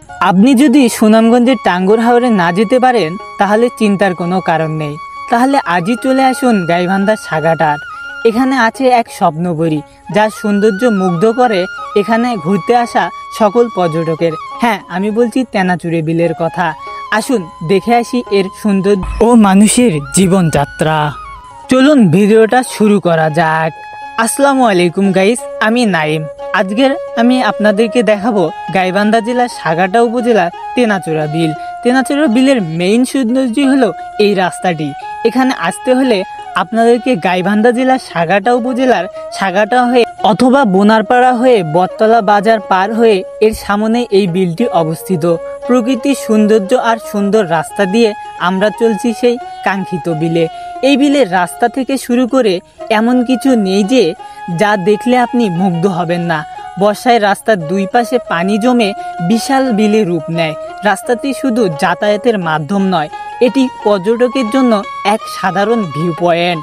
আপনি যদি সুনামগঞ্জের টাঙ্গুর হাওরে না যেতে পারেন তাহলে চিন্তার কোনো কারণ নেই। তাহলে আজই চলে আসুন গাইবান্ধার সাগাটার। এখানে আছে এক স্বপ্নবরী, যার সৌন্দর্য মুগ্ধ করে এখানে ঘুরতে আসা সকল পর্যটকের। হ্যাঁ, আমি বলছি তেনাচুরে বিলের কথা। আসুন দেখে আসি এর সৌন্দর্য ও মানুষের জীবনযাত্রা। চলুন ভিডিওটা শুরু করা যাক। আসসালামু আলাইকুম গাইস, আমি নাইম। আজকের আমি আপনাদেরকে দেখাবো গাইবান্ধা জেলার সাগাটা উপজেলার তেনাচুরা বিল। তেনাচুরা বিলের মেইন সৌন্দর্য হলো এই রাস্তাটি। এখানে আসতে হলে আপনাদেরকে গাইবান্ধা জেলার সাগাটা উপজেলার সাগাটা হয়ে অথবা বোনারপাড়া হয়ে বটতলা বাজার পার হয়ে এর সামনে এই বিলটি অবস্থিত। প্রকৃতির সৌন্দর্য আর সুন্দর রাস্তা দিয়ে আমরা চলছি সেই কাঙ্ক্ষিত বিলে। এই বিলের রাস্তা থেকে শুরু করে এমন কিছু নেই যে যা দেখলে আপনি মুগ্ধ হবেন না। বর্ষায় রাস্তার দুই পাশে পানি জমে বিশাল বিলে রূপ নেয়। রাস্তাটি শুধু যাতায়াতের মাধ্যম নয়, এটি পর্যটকের জন্য এক সাধারণ ভিউ পয়েন্ট।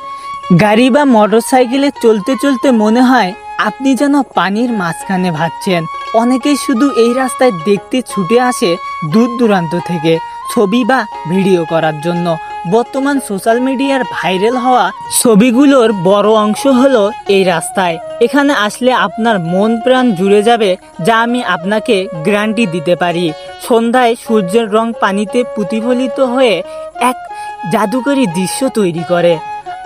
গাড়ি বা মোটরসাইকেলে চলতে চলতে মনে হয় আপনি যেন পানির মাঝখানে ভাসছেন। অনেকেই শুধু এই রাস্তায় দেখতে ছুটে আসে দূর দূরান্ত থেকে ছবি বা ভিডিও করার জন্য। বর্তমান সোশ্যাল মিডিয়ার ভাইরাল হওয়া ছবিগুলোর বড় অংশ হলো এই রাস্তায়। এখানে আসলে আপনার মন প্রাণ জুড়ে যাবে, যা আমি আপনাকে গ্যারান্টি দিতে পারি। সন্ধ্যায় সূর্যের রং পানিতে প্রতিফলিত হয়ে এক জাদুকরী দৃশ্য তৈরি করে।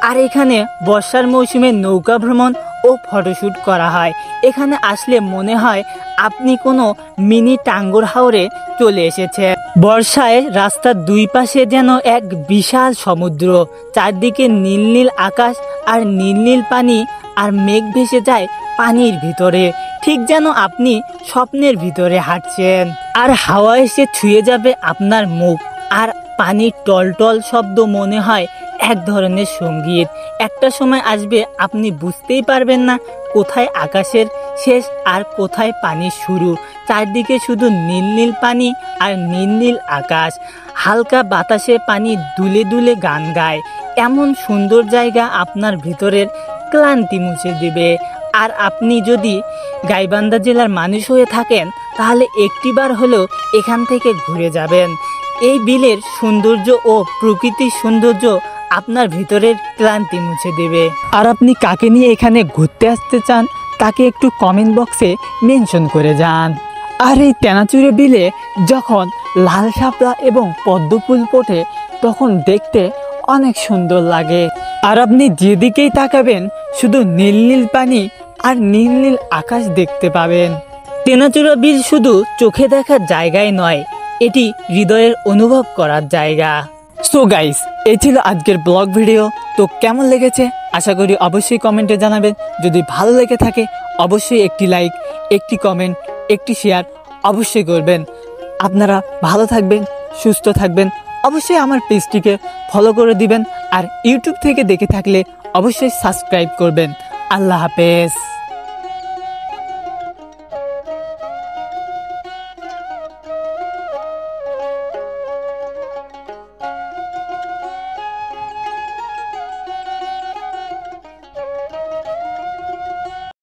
আর এখানে বর্ষার মৌসুমে নৌকা ভ্রমণ ও ফটোশ্যুট করা হয়। এখানে আসলে মনে হয় আপনি কোনো মিনি টাঙ্গুর হাওরে চলে এসেছেন। বর্ষায় রাস্তার দুই পাশে যেন এক বিশাল সমুদ্র, চারদিকে নীল নীল আকাশ আর নীল নীল পানি, আর মেঘ ভেসে যায় পানির ভিতরে, ঠিক যেন আপনি স্বপ্নের ভিতরে হাঁটছেন। আর হাওয়া এসে ছুঁয়ে যাবে আপনার মুখ, আর পানির টলটল শব্দ মনে হয় এক ধরনের সঙ্গীত। একটা সময় আসবে আপনি বুঝতেই পারবেন না কোথায় আকাশের শেষ আর কোথায় পানির শুরু। চারদিকে শুধু নীল নীল পানি আর নীল নীল আকাশ। হালকা বাতাসে পানি দুলে দুলে গান গায়। এমন সুন্দর জায়গা আপনার ভিতরের ক্লান্তি মুছে দেবে। আর আপনি যদি গাইবান্ধা জেলার মানুষ হয়ে থাকেন তাহলে একটিবার হলেও এখান থেকে ঘুরে যাবেন। এই বিলের সৌন্দর্য ও প্রকৃতির সৌন্দর্য আপনার ভিতরের ক্লান্তি মুছে দেবে। আর আপনি কাকে নিয়ে এখানে ঘুরতে আসতে চান তাকে একটু কমেন্ট বক্সে মেনশন করে যান। আর এই তেনাচুরে বিলে যখন লাল শাপলা এবং পদ্ম ফুল ফোটে তখন দেখতে অনেক সুন্দর লাগে। আর আপনি যেদিকেই তাকাবেন শুধু নীল নীল পানি আর নীল নীল আকাশ দেখতে পাবেন। তেনাচুরা বিল শুধু চোখে দেখার জায়গায় নয়, এটি হৃদয়ের অনুভব করার জায়গা। সো গাইস, এই ছিল আজকের ব্লগ ভিডিও। তো কেমন লেগেছে আশা করি অবশ্যই কমেন্টে জানাবেন। যদি ভালো লেগে থাকে অবশ্যই একটি লাইক, একটি কমেন্ট, একটি শেয়ার অবশ্যই করবেন। আপনারা ভালো থাকবেন, সুস্থ থাকবেন। অবশ্যই আমার পেজটিকে ফলো করে দিবেন। আর ইউটিউব থেকে দেখে থাকলে অবশ্যই সাবস্ক্রাইব করবেন। আল্লাহ হাফেজ।